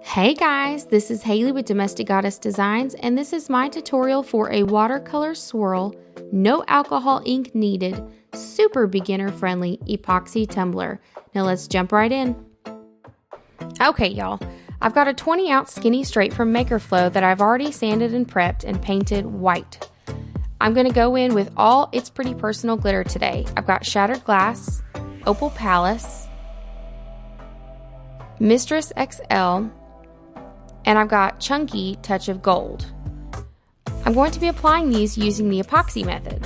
Hey guys, this is Haley with Domestic Goddess Designs, and this is my tutorial for a watercolor swirl, no alcohol ink needed, super beginner friendly epoxy tumbler. Now let's jump right in. Okay y'all, I've got a 20-ounce skinny straight from Makerflo that I've already sanded and prepped and painted white. I'm going to go in with all It's Pretty Personal glitter today. I've got Shattered Glass, Opal Palace, Mistress XL, and I've got Chunky Touch of Gold. I'm going to be applying these using the epoxy method.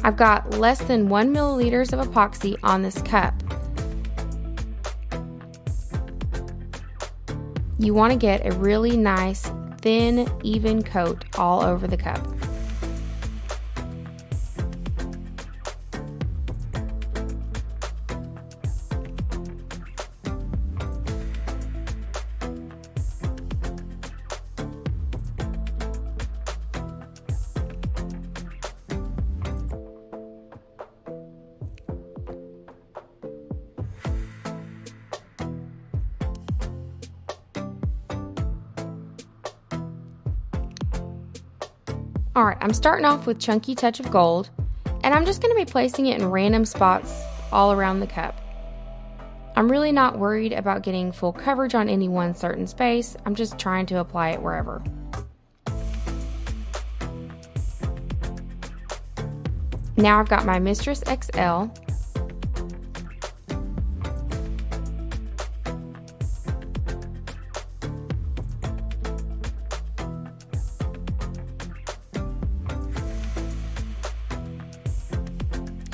I've got less than 1 milliliters of epoxy on this cup. You want to get a really nice, thin, even coat all over the cup. Alright, I'm starting off with Chunky Touch of Gold, and I'm just going to be placing it in random spots all around the cup. I'm really not worried about getting full coverage on any one certain space, I'm just trying to apply it wherever. Now I've got my Mistress XL,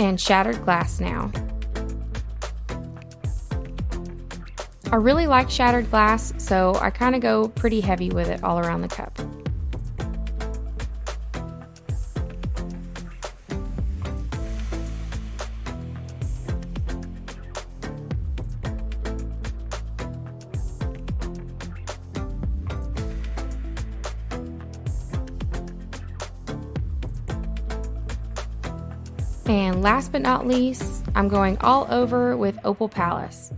and Shattered Glass now. I really like Shattered Glass, so I kind of go pretty heavy with it all around the cup. And last but not least, I'm going all over with Opal Palace.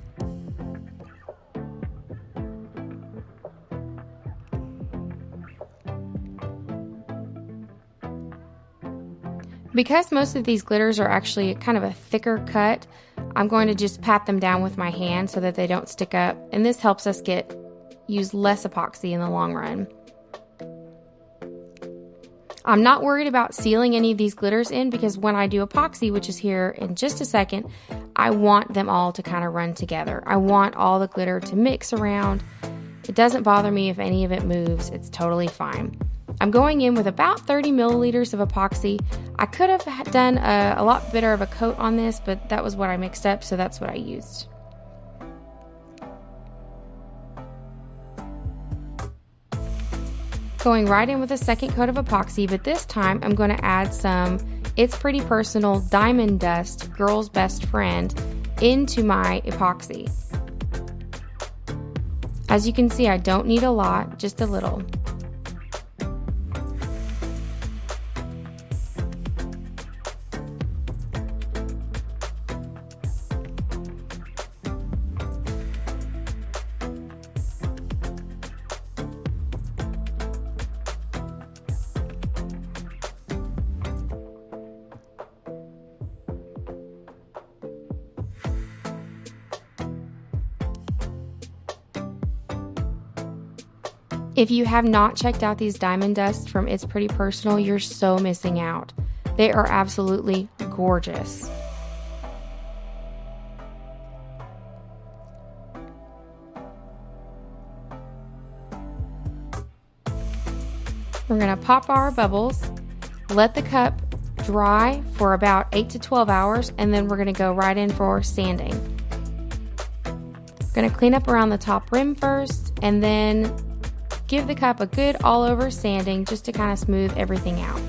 Because most of these glitters are actually kind of a thicker cut, I'm going to just pat them down with my hand so that they don't stick up, and this helps us use less epoxy in the long run. I'm not worried about sealing any of these glitters in because when I do epoxy, which is here in just a second, I want them all to kind of run together. I want all the glitter to mix around. It doesn't bother me if any of it moves, it's totally fine. I'm going in with about 30 milliliters of epoxy. I could have done a lot better of a coat on this, but that was what I mixed up, so that's what I used. Going right in with a second coat of epoxy, but this time I'm going to add some It's Pretty Personal Diamond Dust, Girl's Best Friend, into my epoxy. As you can see, I don't need a lot, just a little. If you have not checked out these diamond dusts from It's Pretty Personal, you're so missing out. They are absolutely gorgeous. We're going to pop our bubbles, let the cup dry for about 8 to 12 hours, and then we're going to go right in for sanding. We're going to clean up around the top rim first, and then give the cup a good all-over sanding just to kind of smooth everything out.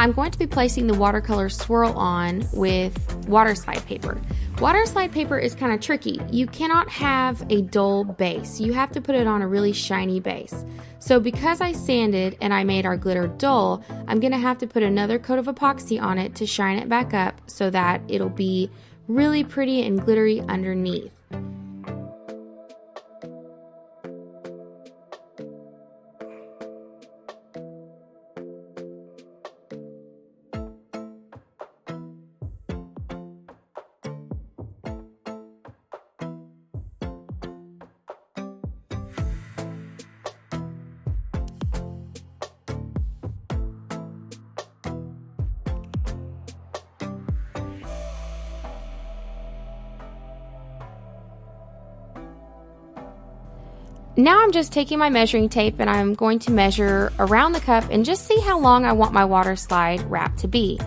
I'm going to be placing the Watercolor Swirl on with Waterslide Paper. Waterslide paper is kind of tricky. You cannot have a dull base. You have to put it on a really shiny base. So because I sanded and I made our glitter dull, I'm going to have to put another coat of epoxy on it to shine it back up so that it'll be really pretty and glittery underneath. Now I'm just taking my measuring tape and I'm going to measure around the cup and just see how long I want my water slide wrap to be.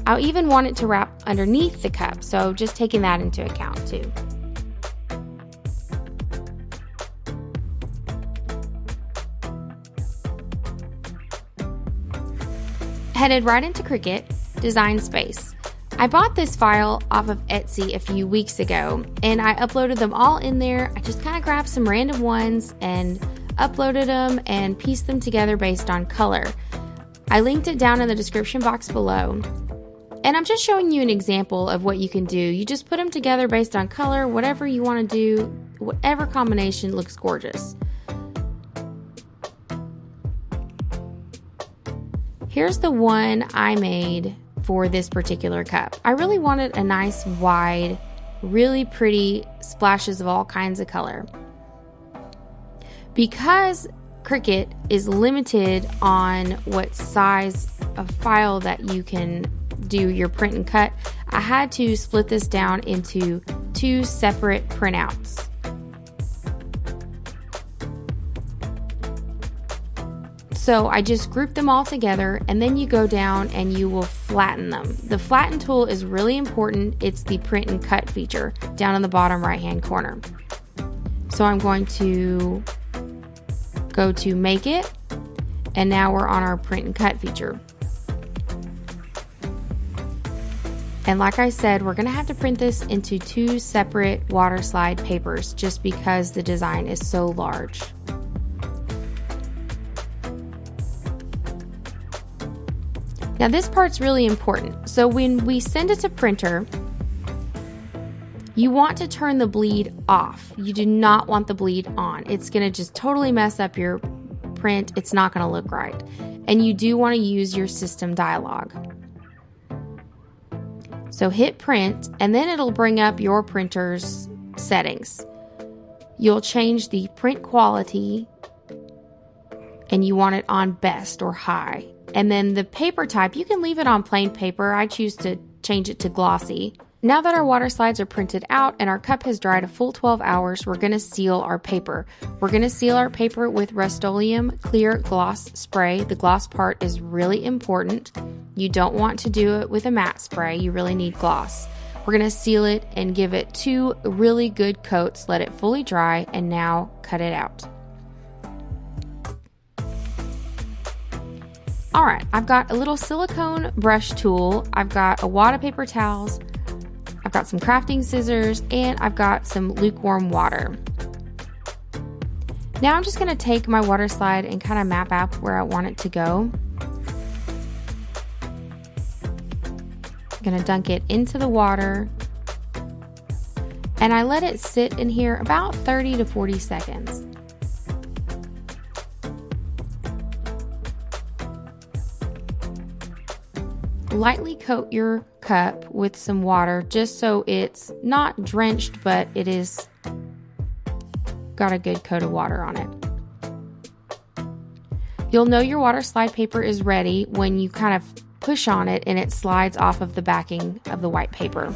I even want it to wrap underneath the cup, so just taking that into account too. Headed right into Cricut Design Space. I bought this file off of Etsy a few weeks ago and I uploaded them all in there. I just kind of grabbed some random ones and uploaded them and pieced them together based on color. I linked it down in the description box below. And I'm just showing you an example of what you can do. You just put them together based on color, whatever you want to do, whatever combination looks gorgeous. Here's the one I made for this particular cup. I really wanted a nice wide, really pretty splashes of all kinds of color. Because Cricut is limited on what size of file that you can do your print and cut, I had to split this down into 2 separate printouts. So I just grouped them all together and then you go down and you will flatten them. The flatten tool is really important. It's the print and cut feature down in the bottom right hand corner. So I'm going to go to Make It, and now we're on our print and cut feature. And like I said, we're going to have to print this into 2 separate water slide papers just because the design is so large. Now this part's really important. So when we send it to printer, you want to turn the bleed off. You do not want the bleed on. It's going to just totally mess up your print. It's not going to look right. And you do want to use your system dialog. So hit print and then it'll bring up your printer's settings. You'll change the print quality and you want it on best or high. And then the paper type, you can leave it on plain paper. I choose to change it to glossy. Now that our water slides are printed out and our cup has dried a full 12 hours, we're going to seal our paper. We're going to seal our paper with Rustoleum Clear Gloss Spray. The gloss part is really important. You don't want to do it with a matte spray. You really need gloss. We're going to seal it and give it 2 really good coats, let it fully dry, and now cut it out. All right, I've got a little silicone brush tool. I've got a wad of paper towels. I've got some crafting scissors, and I've got some lukewarm water. Now I'm just gonna take my water slide and kind of map out where I want it to go. I'm gonna dunk it into the water, and I let it sit in here about 30 to 40 seconds. Lightly coat your cup with some water just so it's not drenched, but it is got a good coat of water on it. You'll know your water slide paper is ready when you kind of push on it and it slides off of the backing of the white paper.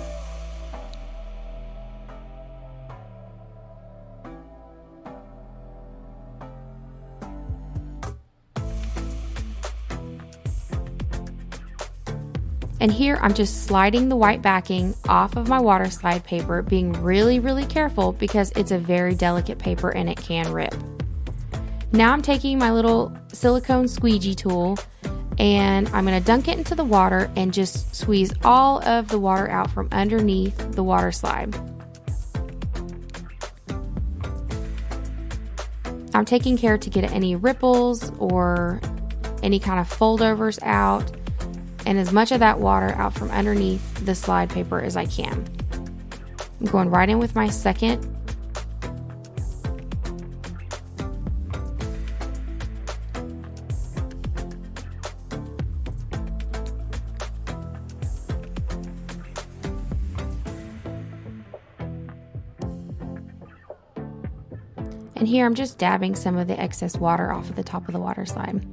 And here I'm just sliding the white backing off of my water slide paper, being really, really careful because it's a very delicate paper and it can rip. Now I'm taking my little silicone squeegee tool and I'm going to dunk it into the water and just squeeze all of the water out from underneath the water slide. I'm taking care to get any ripples or any kind of foldovers out, and as much of that water out from underneath the slide paper as I can. I'm going right in with my second. And here I'm just dabbing some of the excess water off of the top of the water slide.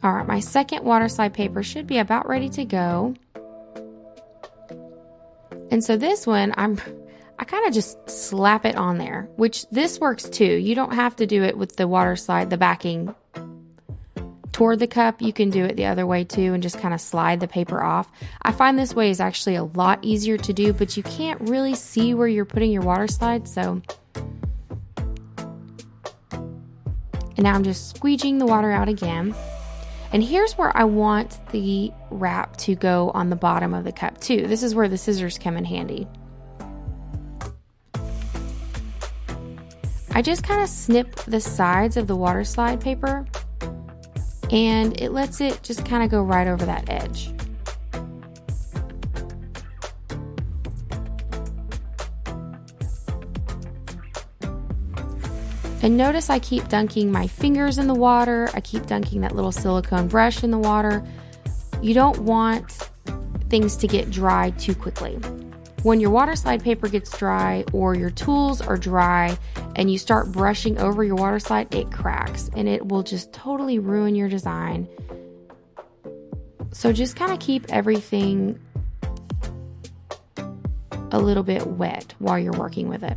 All right, my second water slide paper should be about ready to go. And so this one, I kind of just slap it on there, which this works too. You don't have to do it with the water slide, the backing toward the cup. You can do it the other way too and just kind of slide the paper off. I find this way is actually a lot easier to do, but you can't really see where you're putting your water slide, so. And now I'm just squeegeeing the water out again. And here's where I want the wrap to go on the bottom of the cup too. This is where the scissors come in handy. I just kind of snip the sides of the water slide paper, and it lets it just kind of go right over that edge. And notice I keep dunking my fingers in the water. I keep dunking that little silicone brush in the water. You don't want things to get dry too quickly. When your water slide paper gets dry or your tools are dry and you start brushing over your water slide, it cracks and it will just totally ruin your design. So just kind of keep everything a little bit wet while you're working with it.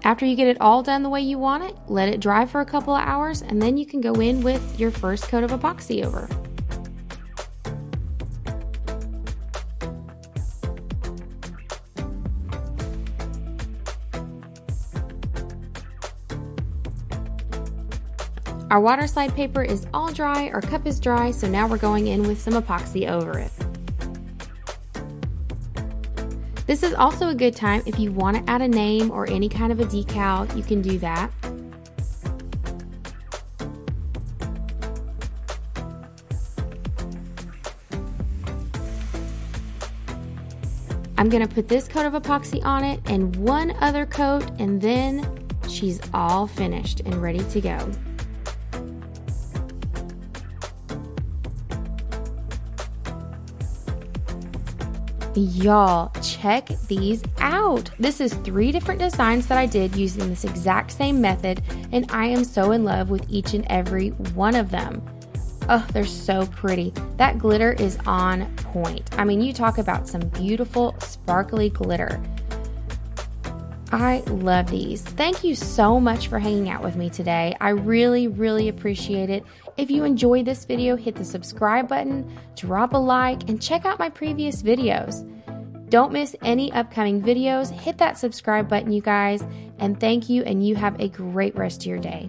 After you get it all done the way you want it, let it dry for a couple of hours, and then you can go in with your first coat of epoxy over. Our water slide paper is all dry, our cup is dry, so now we're going in with some epoxy over it. This is also a good time if you want to add a name or any kind of a decal, you can do that. I'm going to put this coat of epoxy on it and one other coat, and then she's all finished and ready to go. Y'all, check these out. This is 3 different designs that I did using this exact same method, and I am so in love with each and every one of them. Oh, they're so pretty. That glitter is on point. I mean, you talk about some beautiful, sparkly glitter. I love these. Thank you so much for hanging out with me today. I really, really appreciate it. If you enjoyed this video, hit the subscribe button, drop a like, and check out my previous videos. Don't miss any upcoming videos. Hit that subscribe button, you guys, and thank you, and you have a great rest of your day.